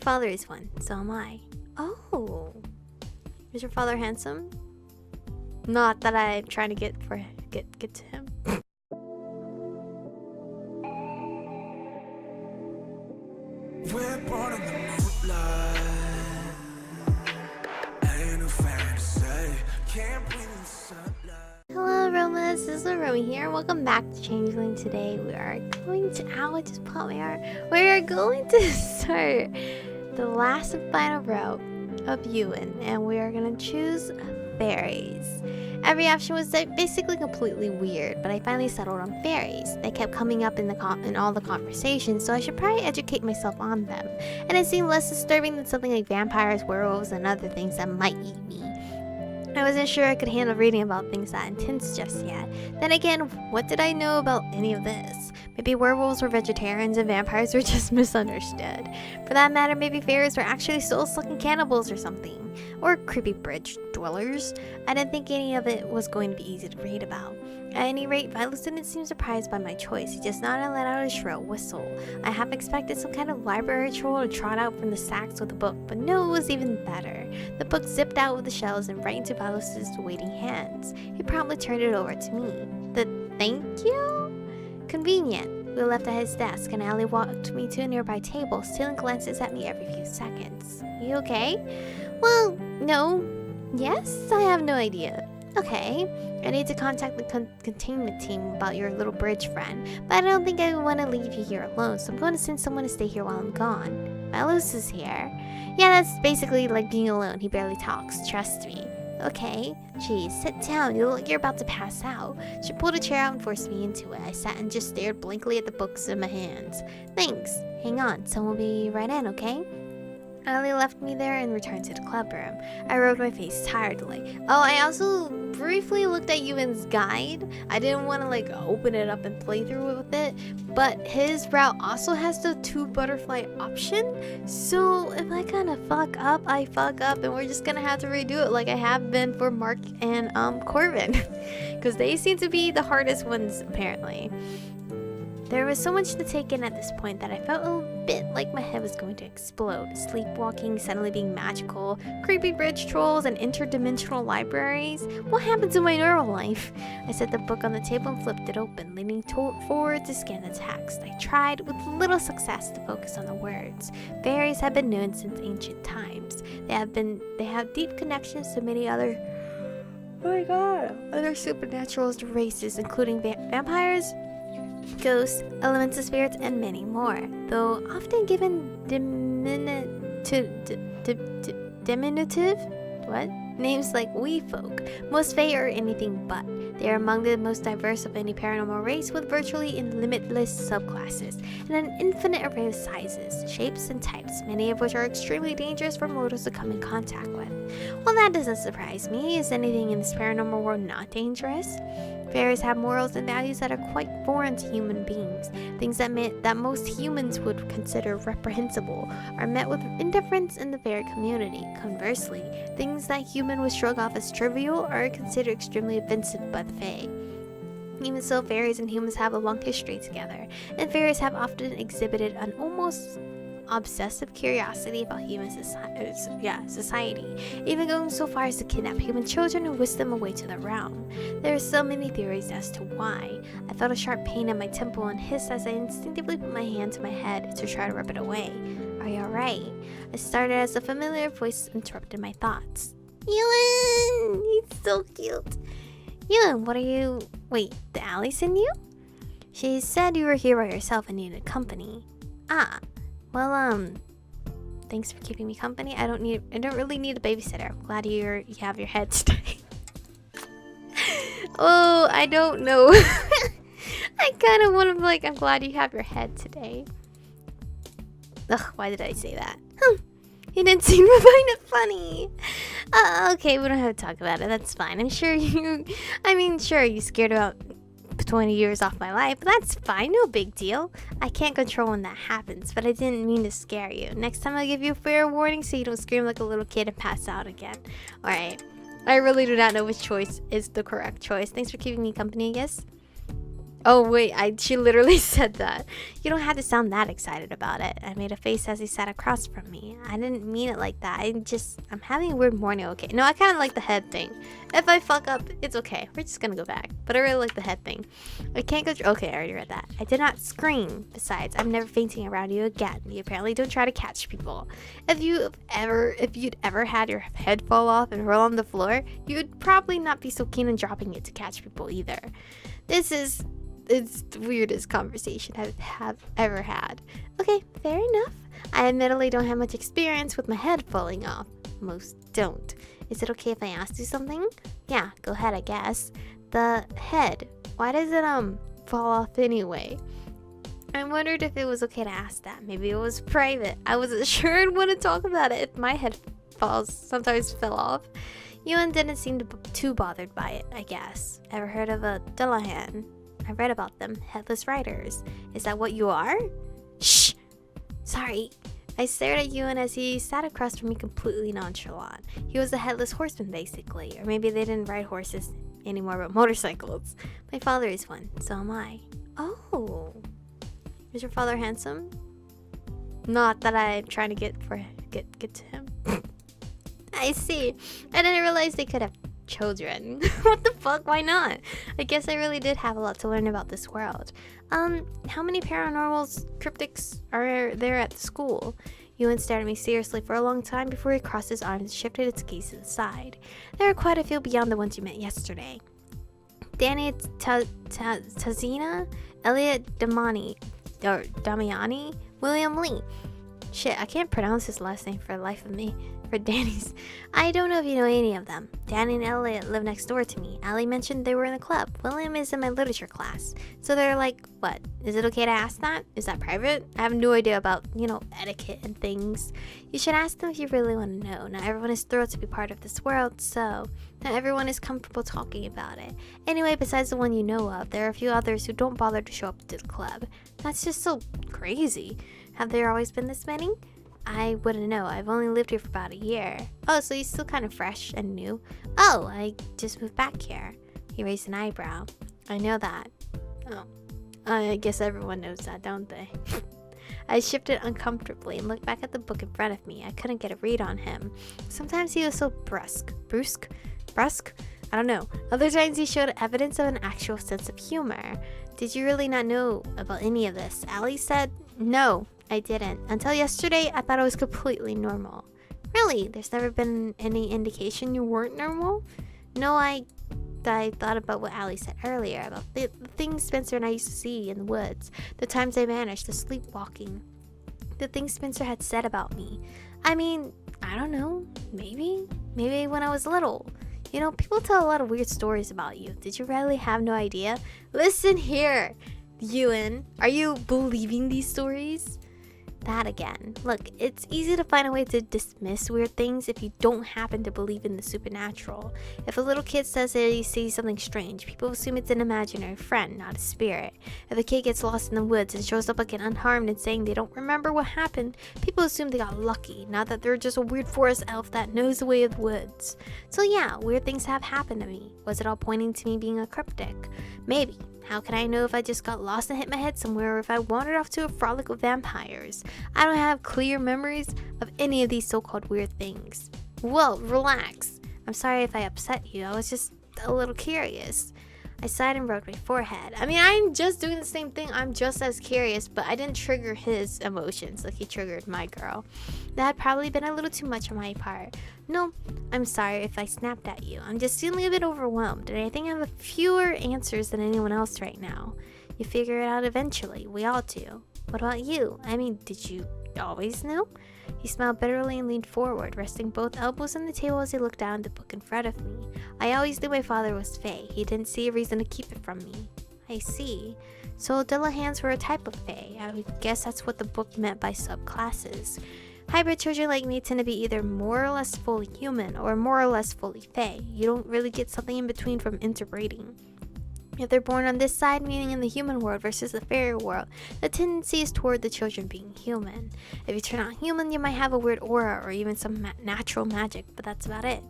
father is one, so am I. Oh. Is your father handsome? Not that I'm trying to get to him. We're born in the moonlight. Ain't no fantasy. Can't breathe in the sunlight. Hello, Aromas. This is Aromie here. Welcome back to Changeling. Today we are going to we are going to start the last and final route of Ewan, and we are gonna choose fairies. Every option was basically completely weird, but I finally settled on fairies. They kept coming up in all the conversations, so I should probably educate myself on them. And it seemed less disturbing than something like vampires, werewolves, and other things that might eat me. I wasn't sure I could handle reading about things that intense just yet. Then again, what did I know about any of this? Maybe werewolves were vegetarians and vampires were just misunderstood. For that matter, maybe fairies were actually soul-sucking cannibals or something. Or creepy bridge dwellers. I didn't think any of it was going to be easy to read about. At any rate, Vilos didn't seem surprised by my choice. He just nodded and let out a shrill whistle. I half expected some kind of library troll to trot out from the sacks with a book, but no, it was even better. The book zipped out with the shelves and right into Vilos' waiting hands. He promptly turned it over to me. The thank you? Convenient. We left at his desk, and Ali walked me to a nearby table, stealing glances at me every few seconds. You okay? Well, no. Yes? I have no idea. Okay. I need to contact the containment team about your little bridge friend, but I don't think I want to leave you here alone, so I'm going to send someone to stay here while I'm gone. Vilos is here. Yeah, that's basically like being alone. He barely talks. Trust me. Okay. Geez, sit down. You look like you're about to pass out. She pulled a chair out and forced me into it. I sat and just stared blankly at the books in my hands. Thanks. Hang on. Someone will be right in, okay? Ali left me there and returned to the club room. I rubbed my face tiredly. Oh, I also briefly looked at Ewan's guide. I didn't want to open it up and play through with it, but his route also has the 2 butterfly option. So if I kind of fuck up, I fuck up, and we're just gonna have to redo it like I have been for Mark and Corbin, because they seem to be the hardest ones apparently. There was so much to take in at this point that I felt a bit like my head was going to explode. Sleepwalking suddenly being magical, creepy bridge trolls, and interdimensional libraries. What happened to my normal life? I set the book on the table and flipped it open, leaning forward to scan the text. I tried with little success to focus on the words. Fairies have been known since ancient times. They have deep connections to many other supernatural races, including vampires, ghosts, elemental spirits, and many more, though often given diminutive names like we folk. Most fae are anything but. They are among the most diverse of any paranormal race, with virtually limitless subclasses and an infinite array of sizes, shapes, and types, many of which are extremely dangerous for mortals to come in contact with. Well, that doesn't surprise me. Is anything in this paranormal world not dangerous? Fairies have morals and values that are quite foreign to human beings. Things that most humans would consider reprehensible are met with indifference in the fairy community. Conversely, things that humans would shrug off as trivial are considered extremely offensive by the fae. Even so, fairies and humans have a long history together, and fairies have often exhibited an almost obsessive curiosity about human society, even going so far as to kidnap human children and whisk them away to the realm. There are so many theories as to why. I felt a sharp pain at my temple and hissed as I instinctively put my hand to my head to try to rub it away. Are you alright? I started as a familiar voice interrupted my thoughts. Ewan! He's so cute. Ewan, what are you... Wait, did Ali send you? She said you were here by yourself and needed company. Ah. Well, thanks for keeping me company. I don't really need a babysitter. I'm glad you have your head today. Oh, I don't know. I kind of want to be like, I'm glad you have your head today. Ugh, why did I say that? You didn't seem to find it funny. Okay, we don't have to talk about it. That's fine. I'm sure sure, you scared about 20 years off my life, but that's fine, no big deal. I can't control when that happens, but I didn't mean to scare you. Next time I'll give you a fair warning so you don't scream like a little kid and pass out again. Alright, I really do not know which choice is the correct choice. Thanks for keeping me company, I guess. Oh wait, she literally said that. You don't have to sound that excited about it. I made a face as he sat across from me. I didn't mean it like that. I'm having a weird morning, okay? No, I kind of like the head thing. If I fuck up, it's okay. We're just gonna go back. But I really like the head thing. I can't go. Okay, I already read that. I did not scream. Besides, I'm never fainting around you again. You apparently don't try to catch people. If you'd ever had your head fall off and roll on the floor, you'd probably not be so keen on dropping it to catch people either. It's the weirdest conversation I have ever had. Okay, fair enough. I admittedly don't have much experience with my head falling off. Most don't. Is it okay if I ask you something? Yeah, go ahead, I guess. The head, why does it fall off anyway? I wondered if it was okay to ask that. Maybe it was private. I wasn't sure I'd want to talk about it if my head sometimes fell off. Ewan didn't seem too bothered by it, I guess. Ever heard of a Dullahan? I read about them, headless riders. Is that what you are? Shh! Sorry. I stared at Ewan as he sat across from me completely nonchalant. He was a headless horseman, basically. Or maybe they didn't ride horses anymore but motorcycles. My father is one, so am I. Oh. Is your father handsome? Not that I'm trying to get to him. I see. I didn't realize they could have children. What the fuck? Why not? I guess I really did have a lot to learn about this world. How many paranormal cryptics are there at the school? Ewan stared at me seriously for a long time before he crossed his arms and shifted his gaze to the side. There are quite a few beyond the ones you met yesterday. Danny Tazina, Elliot Damiani, William Lee. Shit, I can't pronounce his last name for the life of me. For Danny's. I don't know if you know any of them. Danny and Elliot live next door to me. Allie mentioned they were in the club. William is in my literature class. So they're like, what? Is it okay to ask that? Is that private? I have no idea about, etiquette and things. You should ask them if you really want to know. Not everyone is thrilled to be part of this world, so not everyone is comfortable talking about it. Anyway, besides the one you know of, there are a few others who don't bother to show up to the club. That's just so crazy. Have there always been this many? I wouldn't know. I've only lived here for about a year. Oh, so he's still kind of fresh and new. Oh, I just moved back here. He raised an eyebrow. I know that. Oh, I guess everyone knows that, don't they? I shifted uncomfortably and looked back at the book in front of me. I couldn't get a read on him. Sometimes he was so brusque. I don't know. Other times he showed evidence of an actual sense of humor. Did you really not know about any of this? Allie said, no. I didn't. Until yesterday, I thought it was completely normal. Really? There's never been any indication you weren't normal? No, I thought about what Allie said earlier, about the things Spencer and I used to see in the woods, the times I vanished, the sleepwalking, the things Spencer had said about me. I mean, I don't know. Maybe when I was little. People tell a lot of weird stories about you. Did you really have no idea? Listen here, Ewan. Are you believing these stories? That again. Look, it's easy to find a way to dismiss weird things if you don't happen to believe in the supernatural. If a little kid says that he sees something strange, people assume it's an imaginary friend, not a spirit. If a kid gets lost in the woods and shows up again unharmed and saying they don't remember what happened, people assume they got lucky, not that they're just a weird forest elf that knows the way of the woods. So yeah, weird things have happened to me. Was it all pointing to me being a cryptic? Maybe. How can I know if I just got lost and hit my head somewhere, or if I wandered off to a frolic with vampires? I don't have clear memories of any of these so-called weird things. Well, relax. I'm sorry if I upset you. I was just a little curious. I sighed and rubbed my forehead. I mean, I'm just doing the same thing. I'm just as curious, but I didn't trigger his emotions like he triggered my girl. That had probably been a little too much on my part. No, I'm sorry if I snapped at you. I'm just feeling a bit overwhelmed, and I think I have fewer answers than anyone else right now. You figure it out eventually. We all do. What about you? I mean, did you always know? He smiled bitterly and leaned forward, resting both elbows on the table as he looked down at the book in front of me. I always knew my father was Fae. He didn't see a reason to keep it from me. I see. So Dullahans were a type of Fae. I would guess that's what the book meant by subclasses. Hybrid children like me tend to be either more or less fully human or more or less fully Fae. You don't really get something in between from interbreeding. If they're born on this side, meaning in the human world versus the fairy world, the tendency is toward the children being human. If you turn out human, you might have a weird aura or even some natural magic, but that's about it.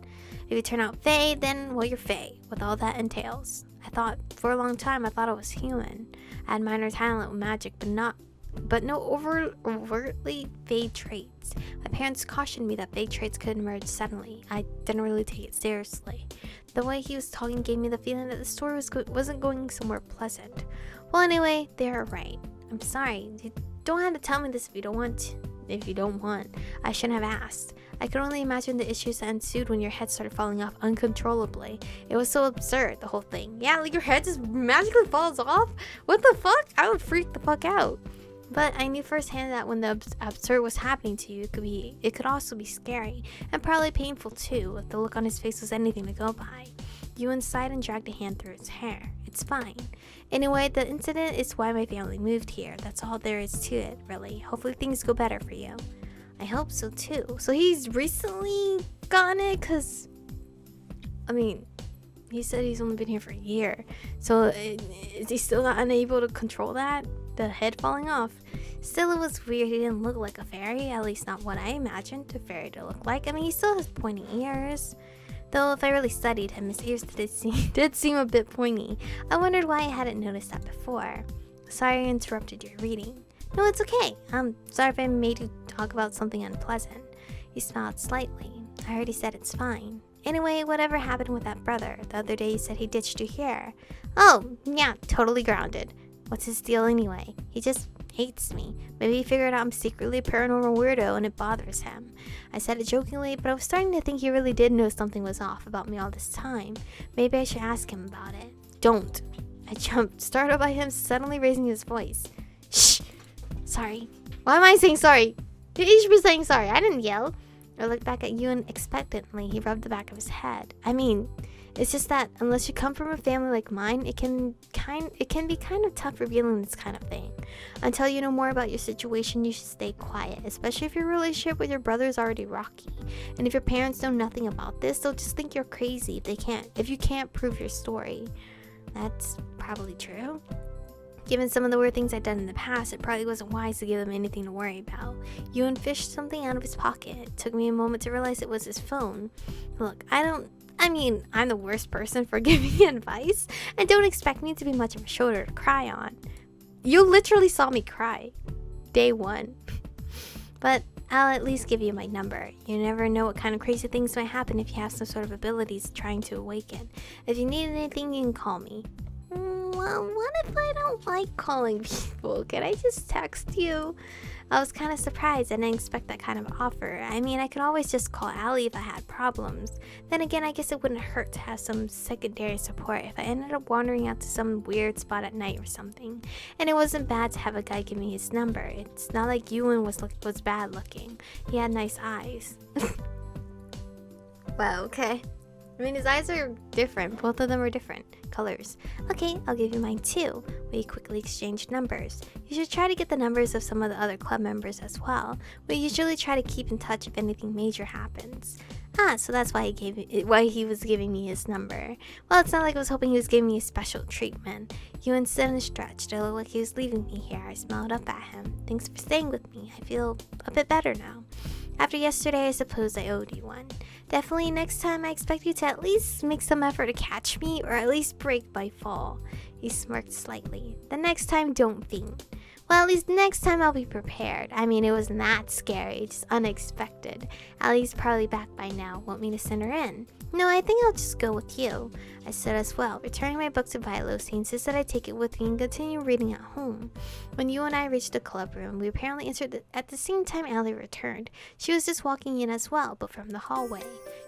If you turn out Fae, then, well, you're Fae, with all that entails. I For a long time, I thought I was human. I had minor talent with magic, but no overtly vague traits. My parents cautioned me that vague traits could emerge suddenly. I didn't really take it seriously. The way he was talking gave me the feeling that the story wasn't going somewhere pleasant. Well, anyway, they're right. I'm sorry. You don't have to tell me this if you don't want. I shouldn't have asked. I could only imagine the issues that ensued when your head started falling off uncontrollably. It was so absurd, the whole thing. Yeah, like your head just magically falls off? What the fuck? I would freak the fuck out. But I knew firsthand that when the absurd was happening to you, it could also be scary, and probably painful too, if the look on his face was anything to go by. Ewan sighed and dragged a hand through his hair. It's fine. Anyway, the incident is why my family moved here. That's all there is to it, really. Hopefully things go better for you. I hope so too. So he's recently gotten it, cause he said he's only been here for a year. So is he still not unable to control that? The head falling off. Still, it was weird. He didn't look like a fairy, at least not what I imagined a fairy to look like. He still has pointy ears. Though if I really studied him, his ears did seem a bit pointy. I wondered why I hadn't noticed that before. Sorry I interrupted your reading. No, it's okay. I'm sorry if I made you talk about something unpleasant. He smiled slightly. I already said it's fine. Anyway, whatever happened with that brother? The other day you said he ditched you here. Oh, yeah, totally grounded. What's his deal anyway? He just hates me. Maybe he figured out I'm secretly a paranormal weirdo and it bothers him. I said it jokingly, but I was starting to think he really did know something was off about me all this time. Maybe I should ask him about it. Don't. I jumped, startled by him suddenly raising his voice. Shh! Sorry. Why am I saying sorry? You should be saying sorry. I didn't yell. I looked back at Ewan expectantly. He rubbed the back of his head. It's just that unless you come from a family like mine, it can be kind of tough revealing this kind of thing. Until you know more about your situation, you should stay quiet, especially if your relationship with your brother is already rocky. And if your parents know nothing about this, they'll just think you're crazy if you can't prove your story. That's probably true. Given some of the weird things I'd done in the past, it probably wasn't wise to give them anything to worry about. Ewan fished something out of his pocket. It took me a moment to realize it was his phone. Look, I'm the worst person for giving advice, and don't expect me to be much of a shoulder to cry on. You literally saw me cry. Day one. But I'll at least give you my number. You never know what kind of crazy things might happen if you have some sort of abilities trying to awaken. If you need anything, you can call me. Well, what if I don't like calling people? Can I just text you? I was kind of surprised. I didn't expect that kind of offer. I could always just call Allie if I had problems. Then again, I guess it wouldn't hurt to have some secondary support if I ended up wandering out to some weird spot at night or something. And it wasn't bad to have a guy give me his number. It's not like Ewan was bad looking. He had nice eyes. Wow, okay. His eyes are different. Both of them are different colors. Okay, I'll give you mine too. We quickly exchanged numbers. You should try to get the numbers of some of the other club members as well. We usually try to keep in touch if anything major happens. So that's why he was giving me his number. Well, it's not like I was hoping he was giving me a special treatment. Ewan stood and stretched. It looked like he was leaving me here. I smiled up at him. Thanks for staying with me. I feel a bit better now. After yesterday, I suppose I owed you one. Definitely next time I expect you to at least make some effort to catch me or at least break my fall. He smirked slightly. The next time, don't faint. Well, at least next time I'll be prepared. It wasn't that scary, just unexpected. Allie's probably back by now. Want me to send her in? No, I think I'll just go with you. I said as well, returning my book to Viola. He insisted I take it with me and continue reading at home. When you and I reached the club room, we apparently entered at the same time Allie returned. She was just walking in as well, but from the hallway.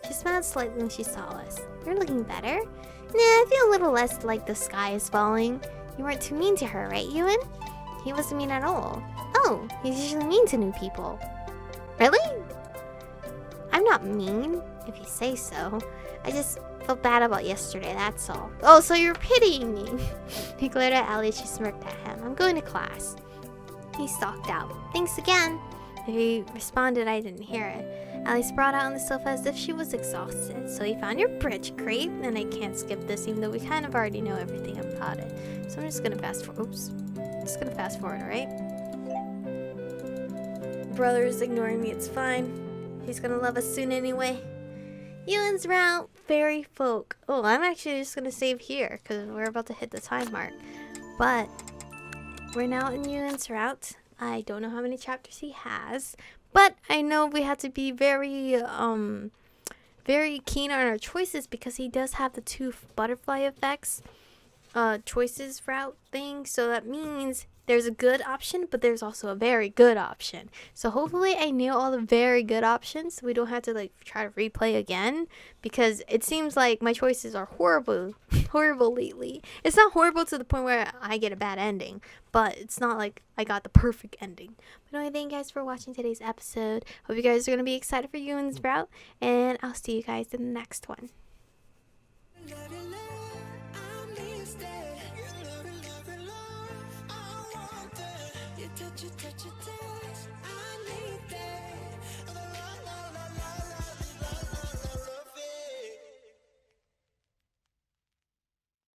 She smiled slightly when she saw us. You're looking better? Nah, I feel a little less like the sky is falling. You weren't too mean to her, right, Ewan? He wasn't mean at all. Oh, he's usually mean to new people. Really? I'm not mean, if you say so. I just felt bad about yesterday, that's all. Oh, so you're pitying me. He glared at Allie as she smirked at him. I'm going to class. He stalked out. Thanks again. He responded I didn't hear it. Allie sprawled out on the sofa as if she was exhausted. So you found your bridge, creep? And I can't skip this even though we kind of already know everything about it. So I'm just gonna fast forward. Oops. Just gonna fast forward, alright? Brother's ignoring me, it's fine. He's gonna love us soon anyway. Ewan's Route, Fairy Folk. Oh, I'm actually just gonna save here because we're about to hit the time mark. But we're now in Ewan's Route. I don't know how many chapters he has, but I know we have to be very keen on our choices because he does have the two butterfly effects choices route thing. So that means there's a good option, but there's also a very good option. So hopefully I knew all the very good options so we don't have to like try to replay again, because it seems like my choices are horrible lately. It's not horrible to the point where I get a bad ending, but it's not like I got the perfect ending. But anyway, thank you guys for watching today's episode. Hope you guys are going to be excited for Ewan's Route, and I'll see you guys in the next one.